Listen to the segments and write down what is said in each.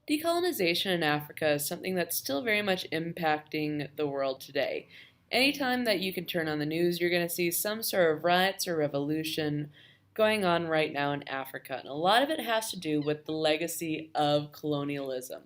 Decolonization in Africa is something that's still very much impacting the world today. Anytime that you can turn on the news, you're going to see some sort of riots or revolution going on right now in Africa. And a lot of it has to do with the legacy of colonialism.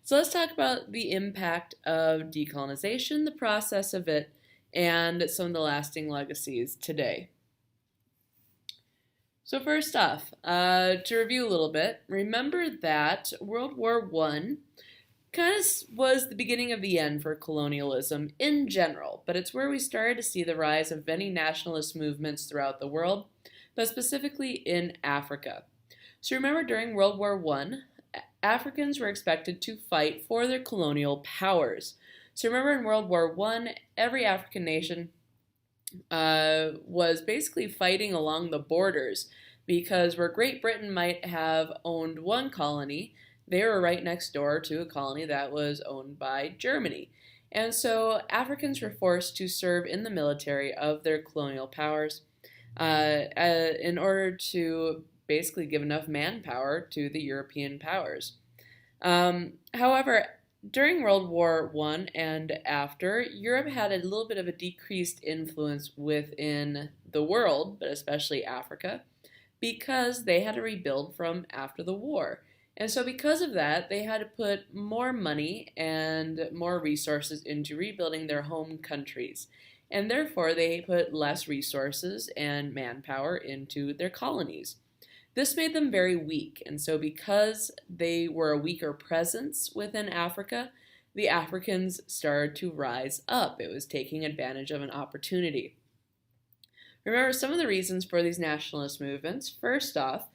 So let's talk about the impact of decolonization, the process of it, and some of the lasting legacies today. So first off, to review a little bit, remember that World War I kind of was the beginning of the end for colonialism in general, but it's where we started to see the rise of many nationalist movements throughout the world, but specifically in Africa. So remember during World War I, Africans were expected to fight for their colonial powers. So remember in World War I, every African nation was basically fighting along the borders because where Great Britain might have owned one colony, they were right next door to a colony that was owned by Germany. And so Africans were forced to serve in the military of their colonial powers in order to basically give enough manpower to the European powers. However, during World War I and after, Europe had a little bit of a decreased influence within the world, but especially Africa, because they had to rebuild from after the war. And so because of that, they had to put more money and more resources into rebuilding their home countries. And therefore, they put less resources and manpower into their colonies. This made them very weak, and so because they were a weaker presence within Africa, the Africans started to rise up. It was taking advantage of an opportunity. Remember some of the reasons for these nationalist movements. First off,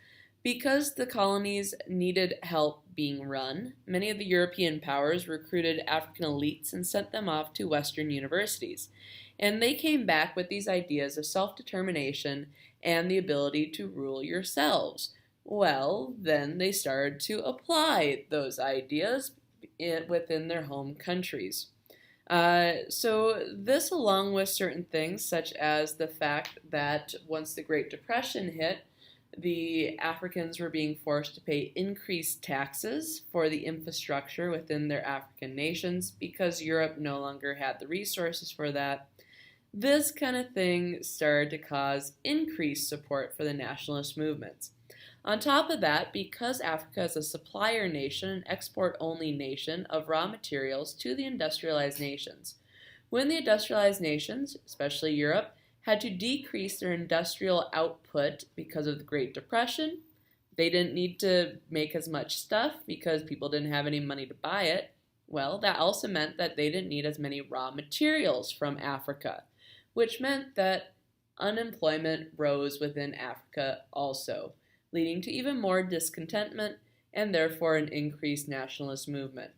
because the colonies needed help being run, many of the European powers recruited African elites and sent them off to Western universities. And they came back with these ideas of self-determination and the ability to rule yourselves. Well, then they started to apply those ideas within their home countries. So this, along with certain things such as the fact that once the Great Depression hit, the Africans were being forced to pay increased taxes for the infrastructure within their African nations because Europe no longer had the resources for that. This kind of thing started to cause increased support for the nationalist movements. On top of that, because Africa is a supplier nation, an export-only nation of raw materials to the industrialized nations, when the industrialized nations, especially Europe, had to decrease their industrial output because of the Great Depression, they didn't need to make as much stuff because people didn't have any money to buy it. Well, that also meant that they didn't need as many raw materials from Africa, which meant that unemployment rose within Africa also, leading to even more discontentment and therefore an increased nationalist movement.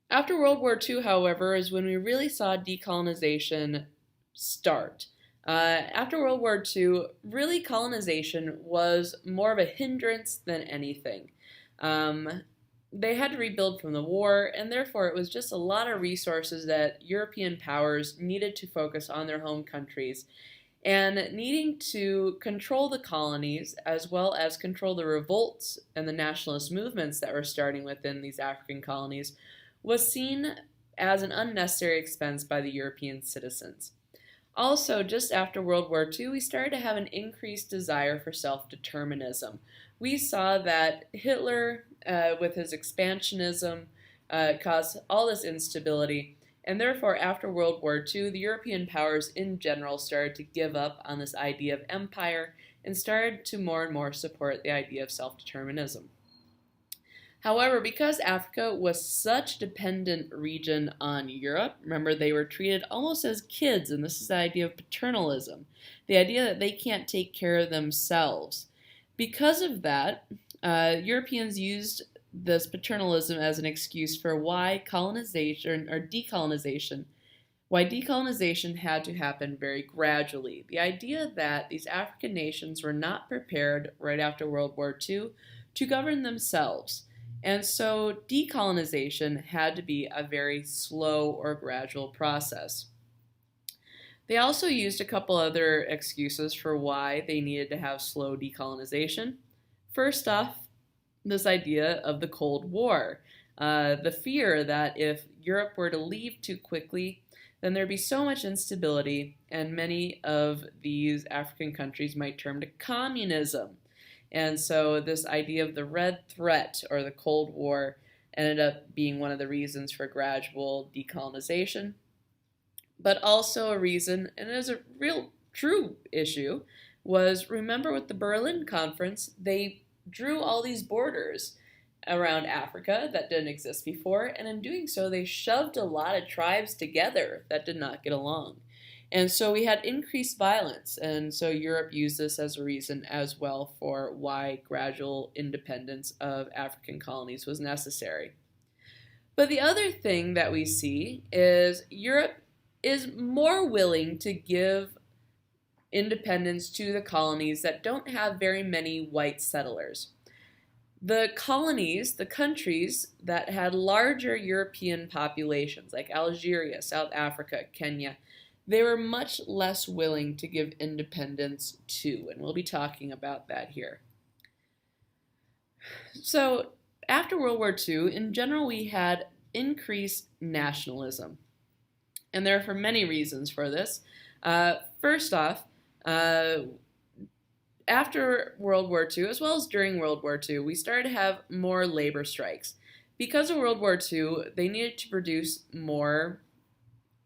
After World War II, however, is when we really saw decolonization start. After World War II, really colonization was more of a hindrance than anything. They had to rebuild from the war, and therefore it was just a lot of resources that European powers needed to focus on their home countries, and needing to control the colonies as well as control the revolts and the nationalist movements that were starting within these African colonies was seen as an unnecessary expense by the European citizens. Also, just after World War II, we started to have an increased desire for self-determinism. We saw that Hitler, with his expansionism, caused all this instability, and therefore after World War II, the European powers in general started to give up on this idea of empire and started to more and more support the idea of self-determinism. However, because Africa was such a dependent region on Europe, remember they were treated almost as kids, and this is the idea of paternalism, the idea that they can't take care of themselves. Because of that, Europeans used this paternalism as an excuse for why colonization or decolonization, why decolonization had to happen very gradually. The idea that these African nations were not prepared right after World War II to govern themselves. And so decolonization had to be a very slow or gradual process. They also used a couple other excuses for why they needed to have slow decolonization. First off, this idea of the Cold War, the fear that if Europe were to leave too quickly, then there'd be so much instability, and many of these African countries might turn to communism. And so, this idea of the Red Threat or the Cold War ended up being one of the reasons for gradual decolonization, but also a reason, and it is a real true issue, was remember with the Berlin Conference, they drew all these borders around Africa that didn't exist before, and in doing so, they shoved a lot of tribes together that did not get along. And so we had increased violence, and so Europe used this as a reason as well for why gradual independence of African colonies was necessary. But the other thing that we see is Europe is more willing to give independence to the colonies that don't have very many white settlers. The colonies, the countries that had larger European populations, like Algeria, South Africa, Kenya, they were much less willing to give independence to, and we'll be talking about that here. So, after World War II, in general, we had increased nationalism, and there are for many reasons for this. First off, after World War II, as well as during World War II, we started to have more labor strikes. Because of World War II, they needed to produce more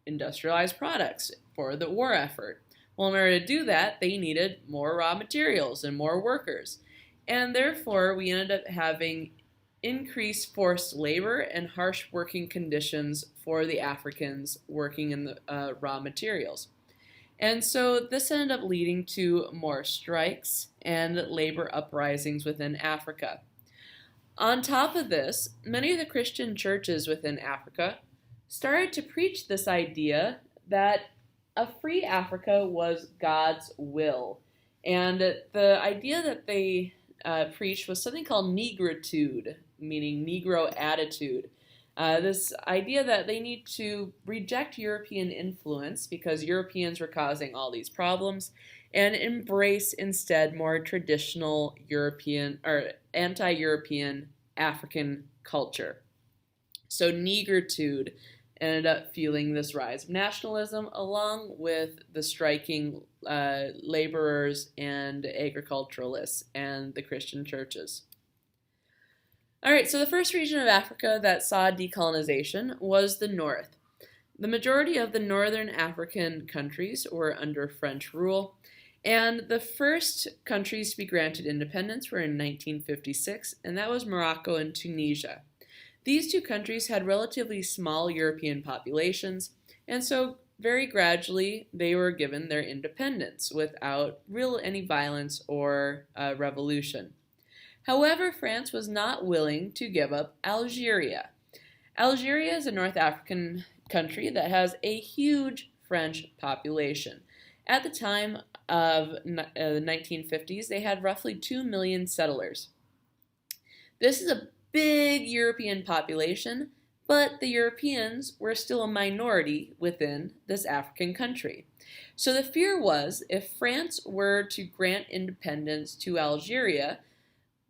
industrialized products for the war effort. Well, in order to do that, they needed more raw materials and more workers. And therefore, we ended up having increased forced labor and harsh working conditions for the Africans working in the raw materials. And so this ended up leading to more strikes and labor uprisings within Africa. On top of this, many of the Christian churches within Africa started to preach this idea that a free Africa was God's will. And the idea that they preached was something called negritude, meaning Negro attitude. This idea that they need to reject European influence because Europeans were causing all these problems and embrace instead more traditional European or anti-European African culture. So negritude ended up fueling this rise of nationalism along with the striking laborers and agriculturalists and the Christian churches. All right, so the first region of Africa that saw decolonization was the North. The majority of the northern African countries were under French rule, and the first countries to be granted independence were in 1956, and that was Morocco and Tunisia. These two countries had relatively small European populations, and so very gradually they were given their independence without any violence or revolution. However, France was not willing to give up Algeria. Algeria is a North African country that has a huge French population. At the time of the 1950s, they had roughly 2 million settlers. This is a big European population, but the Europeans were still a minority within this African country. So the fear was if France were to grant independence to Algeria,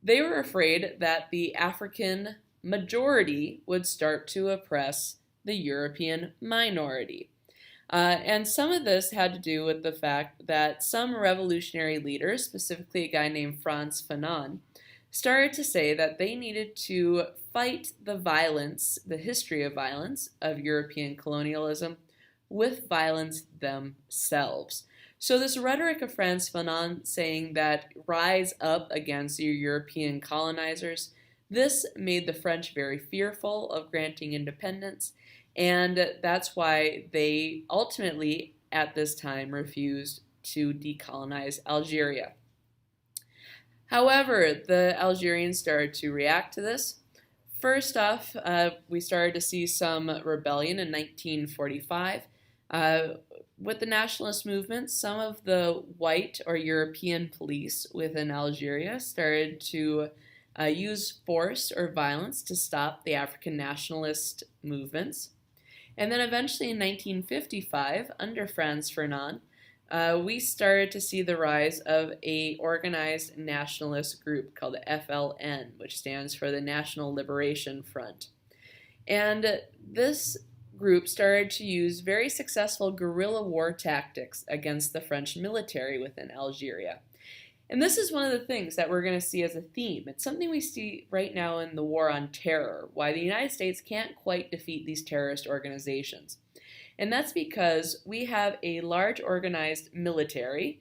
they were afraid that the African majority would start to oppress the European minority. And some of this had to do with the fact that some revolutionary leaders, specifically a guy named Frantz Fanon, started to say that they needed to fight the violence, the history of violence of European colonialism with violence themselves. So this rhetoric of Frantz Fanon saying that rise up against your European colonizers, this made the French very fearful of granting independence, and that's why they ultimately, at this time, refused to decolonize Algeria. However, the Algerians started to react to this. First off, we started to see some rebellion in 1945. With the nationalist movement, some of the white or European police within Algeria started to use force or violence to stop the African nationalist movements. And then eventually in 1955, under Frantz Fanon, we started to see the rise of a organized nationalist group called the FLN, which stands for the National Liberation Front. And this group started to use very successful guerrilla war tactics against the French military within Algeria. And this is one of the things that we're going to see as a theme. It's something we see right now in the war on terror, why the United States can't quite defeat these terrorist organizations. And that's because we have a large organized military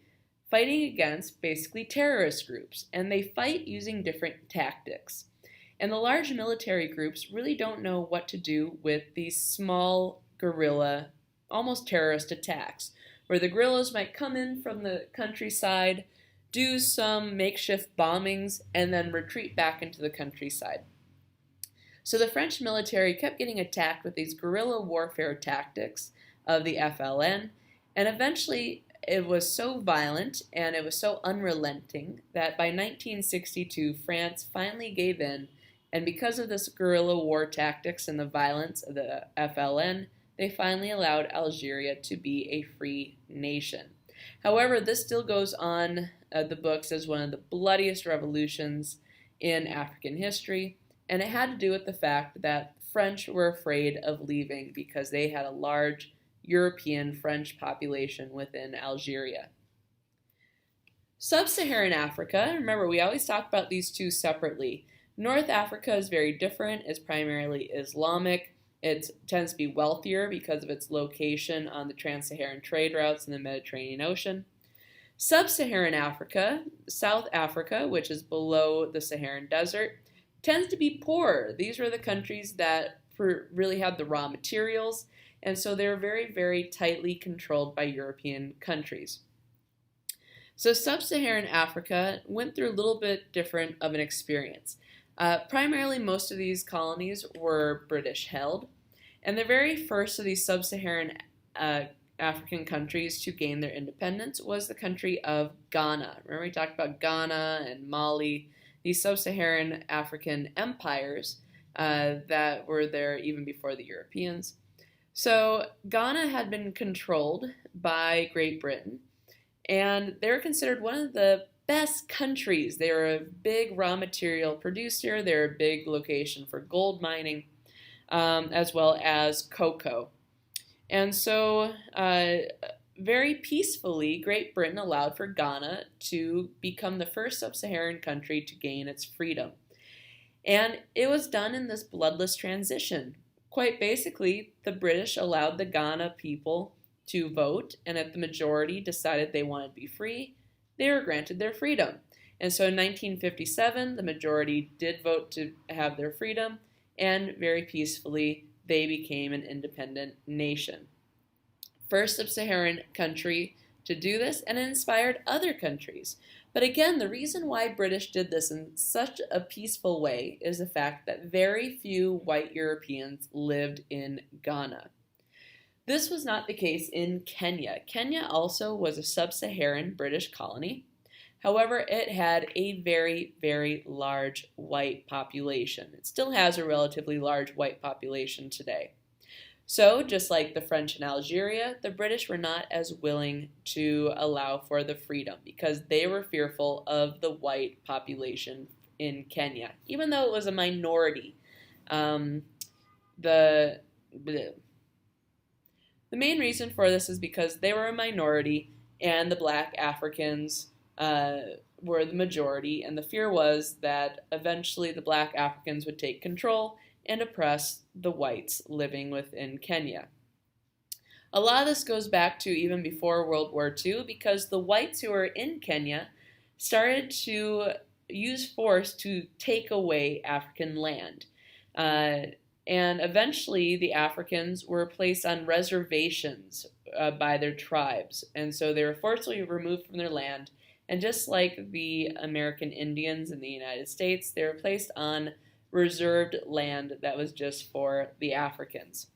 fighting against basically terrorist groups, and they fight using different tactics. And the large military groups really don't know what to do with these small guerrilla, almost terrorist attacks, where the guerrillas might come in from the countryside, do some makeshift bombings, and then retreat back into the countryside. So the French military kept getting attacked with these guerrilla warfare tactics of the FLN, and eventually it was so violent and it was so unrelenting that by 1962 France finally gave in, and because of this guerrilla war tactics and the violence of the FLN, they finally allowed Algeria to be a free nation. However, this still goes on the books as one of the bloodiest revolutions in African history, and it had to do with the fact that French were afraid of leaving because they had a large European French population within Algeria. Sub-Saharan Africa, remember we always talk about these two separately. North Africa is very different, it's primarily Islamic. It tends to be wealthier because of its location on the trans-Saharan trade routes in the Mediterranean Ocean. Sub-Saharan Africa, South Africa, which is below the Saharan Desert, tends to be poorer. These were the countries that really had the raw materials, and so they're very, very tightly controlled by European countries. So Sub-Saharan Africa went through a little bit different of an experience. Primarily, most of these colonies were British held, and the very first of these Sub-Saharan African countries to gain their independence was the country of Ghana. Remember we talked about Ghana and Mali, these Sub-Saharan African empires that were there even before the Europeans. So Ghana had been controlled by Great Britain, and they were considered one of the best countries. They were a big raw material producer. They were a big location for gold mining, as well as cocoa. And so very peacefully, Great Britain allowed for Ghana to become the first sub-Saharan country to gain its freedom. And it was done in this bloodless transition. Quite basically, the British allowed the Ghana people to vote, and if the majority decided they wanted to be free, they were granted their freedom. And so in 1957, the majority did vote to have their freedom, and very peacefully, they became an independent nation. First sub-Saharan country to do this, and it inspired other countries. But again, the reason why British did this in such a peaceful way is the fact that very few white Europeans lived in Ghana. This was not the case in Kenya. Kenya also was a sub-Saharan British colony. However, it had a very, very large white population. It still has a relatively large white population today. So, just like the French in Algeria, the British were not as willing to allow for the freedom because they were fearful of the white population in Kenya, even though it was a minority. The main reason for this is because they were a minority and the black Africans were the majority, and the fear was that eventually the black Africans would take control and oppress the whites living within Kenya. A lot of this goes back to even before World War II because the whites who were in Kenya started to use force to take away African land. And eventually the Africans were placed on reservations by their tribes, and so they were forcibly removed from their land. And just like the American Indians in the United States, they were placed on reserved land that was just for the Africans.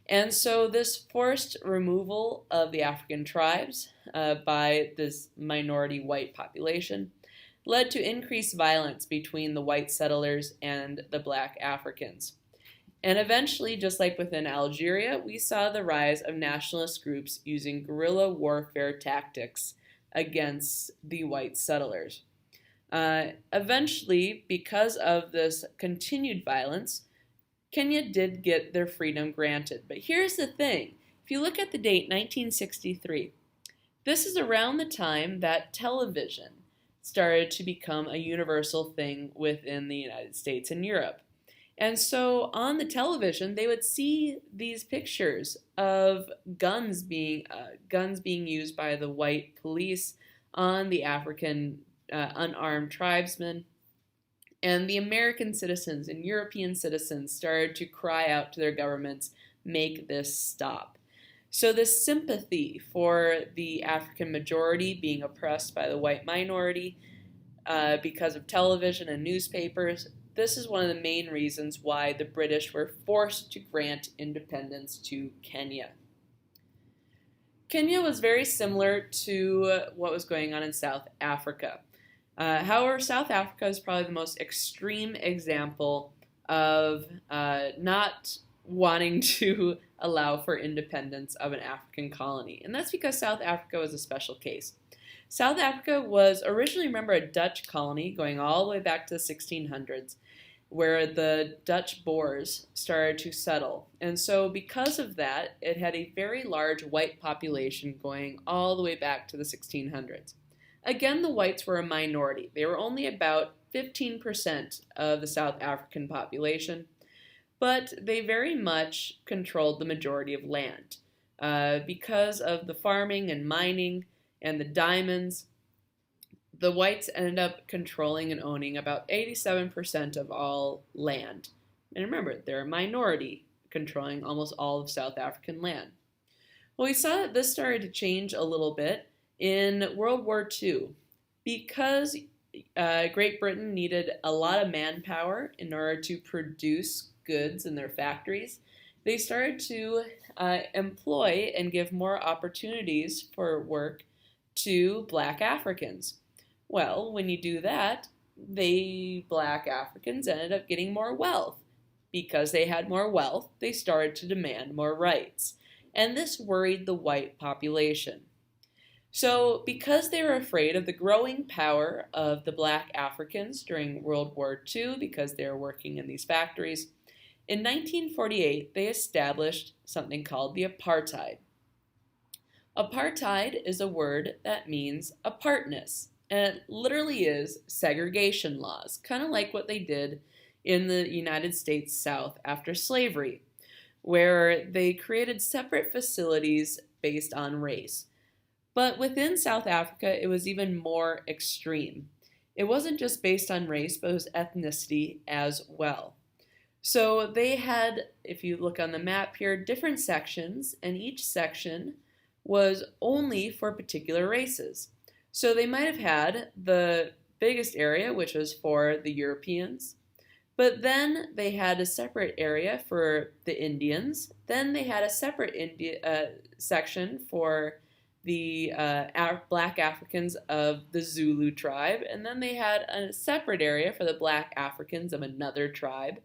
And so this forced removal of the African tribes by this minority white population led to increased violence between the white settlers and the black Africans. And eventually, just like within Algeria, we saw the rise of nationalist groups using guerrilla warfare tactics against the white settlers. Eventually, because of this continued violence, Kenya did get their freedom granted. But here's the thing. If you look at the date 1963, this is around the time that television started to become a universal thing within the United States and Europe. And so on the television, they would see these pictures of guns being used by the white police on the African unarmed tribesmen. And the American citizens and European citizens started to cry out to their governments, make this stop. So this sympathy for the African majority being oppressed by the white minority because of television and newspapers, this is one of the main reasons why the British were forced to grant independence to Kenya. Kenya was very similar to what was going on in South Africa. However, South Africa is probably the most extreme example of not wanting to allow for independence of an African colony. And that's because South Africa was a special case. South Africa was originally, remember, a Dutch colony going all the way back to the 1600s, where the Dutch Boers started to settle. And so because of that, it had a very large white population going all the way back to the 1600s. Again, the whites were a minority. They were only about 15% of the South African population, but they very much controlled the majority of land. Because of the farming and mining and the diamonds, the whites ended up controlling and owning about 87% of all land. And remember, they're a minority, controlling almost all of South African land. Well, we saw that this started to change a little bit in World War II. Because Great Britain needed a lot of manpower in order to produce goods in their factories, they started to employ and give more opportunities for work to black Africans. Well, when you do that, black Africans ended up getting more wealth. Because they had more wealth, they started to demand more rights. And this worried the white population. So, because they were afraid of the growing power of the black Africans during World War II, because they were working in these factories, in 1948 they established something called the apartheid. Apartheid is a word that means apartness, and it literally is segregation laws, kind of like what they did in the United States South after slavery, where they created separate facilities based on race. But within South Africa, it was even more extreme. It wasn't just based on race, but it was ethnicity as well. So they had, if you look on the map here, different sections, and each section was only for particular races. So they might have had the biggest area, which was for the Europeans, but then they had a separate area for the Indians, then they had a separate section for the black Africans of the Zulu tribe, and then they had a separate area for the black Africans of another tribe.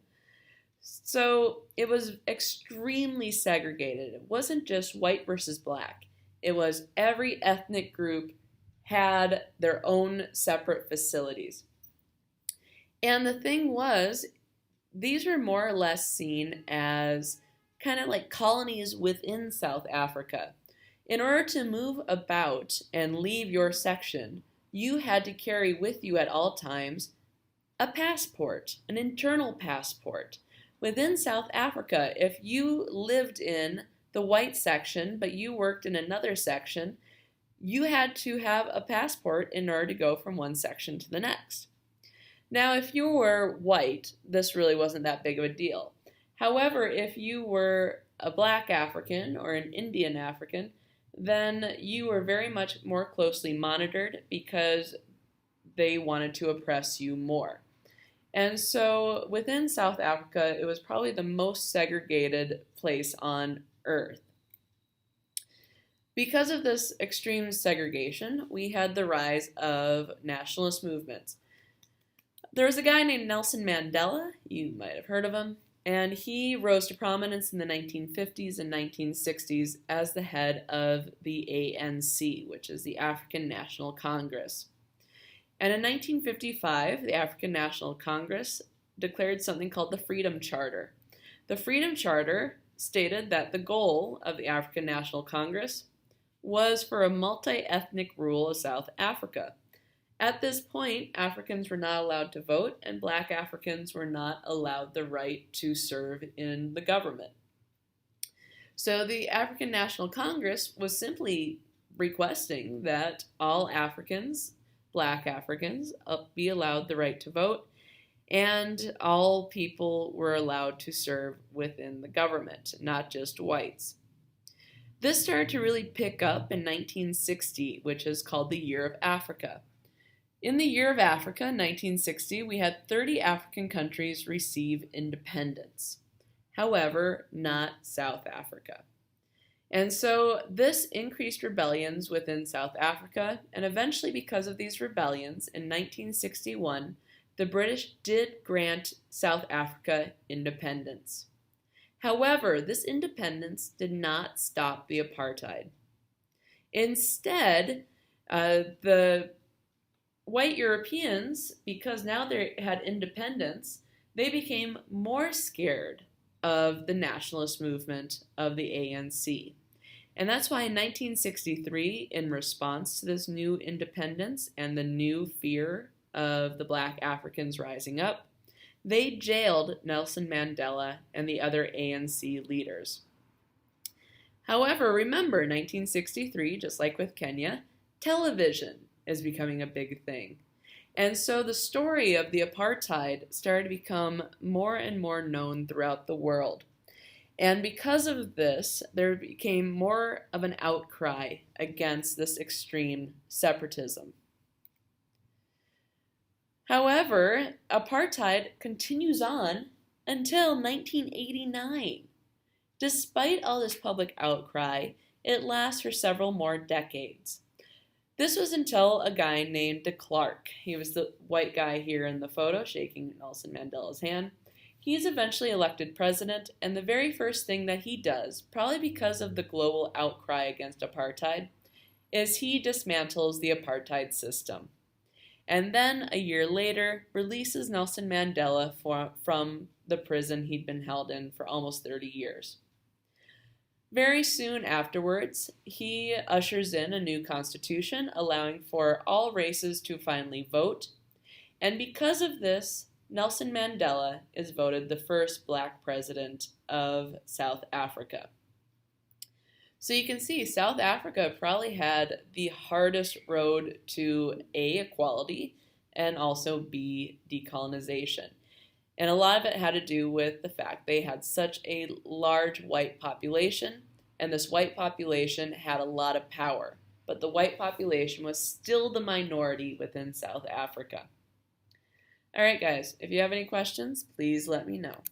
So it was extremely segregated. It wasn't just white versus black. It was every ethnic group had their own separate facilities. And the thing was, these were more or less seen as kind of like colonies within South Africa. In order to move about and leave your section, you had to carry with you at all times a passport, an internal passport. Within South Africa, if you lived in the white section but you worked in another section, you had to have a passport in order to go from one section to the next. Now, if you were white, this really wasn't that big of a deal. However, if you were a black African or an Indian African, then you were very much more closely monitored because they wanted to oppress you more. And so within South Africa, it was probably the most segregated place on earth. Because of this extreme segregation, we had the rise of nationalist movements. There was a guy named Nelson Mandela, you might have heard of him, And he rose to prominence in the 1950s and 1960s as the head of the ANC, which is the African National Congress. And in 1955, the African National Congress declared something called the Freedom Charter. The Freedom Charter stated that the goal of the African National Congress was for a multi-ethnic rule of South Africa. At this point, Africans were not allowed to vote, and Black Africans were not allowed the right to serve in the government. So the African National Congress was simply requesting that all Africans, Black Africans, be allowed the right to vote, and all people were allowed to serve within the government, not just whites. This started to really pick up in 1960, which is called the Year of Africa. In the Year of Africa, 1960, we had 30 African countries receive independence. However, not South Africa. And so this increased rebellions within South Africa, and eventually because of these rebellions, in 1961, the British did grant South Africa independence. However, this independence did not stop the apartheid. Instead, the white Europeans, because now they had independence, they became more scared of the nationalist movement of the ANC. And that's why in 1963, in response to this new independence and the new fear of the Black Africans rising up, they jailed Nelson Mandela and the other ANC leaders. However, remember, 1963, just like with Kenya, television is becoming a big thing. And so the story of the apartheid started to become more and more known throughout the world. And because of this, there became more of an outcry against this extreme separatism. However, apartheid continues on until 1989. Despite all this public outcry, it lasts for several more decades. This was until a guy named de Klerk, he was the white guy here in the photo shaking Nelson Mandela's hand. He's eventually elected president, and the very first thing that he does, probably because of the global outcry against apartheid, is he dismantles the apartheid system. And then, a year later, releases Nelson Mandela from the prison he'd been held in for almost 30 years. Very soon afterwards, he ushers in a new constitution, allowing for all races to finally vote. And because of this, Nelson Mandela is voted the first Black president of South Africa. So you can see South Africa probably had the hardest road to A, equality, and also B, decolonization. And a lot of it had to do with the fact they had such a large white population, and this white population had a lot of power. But the white population was still the minority within South Africa. All right, guys, if you have any questions, please let me know.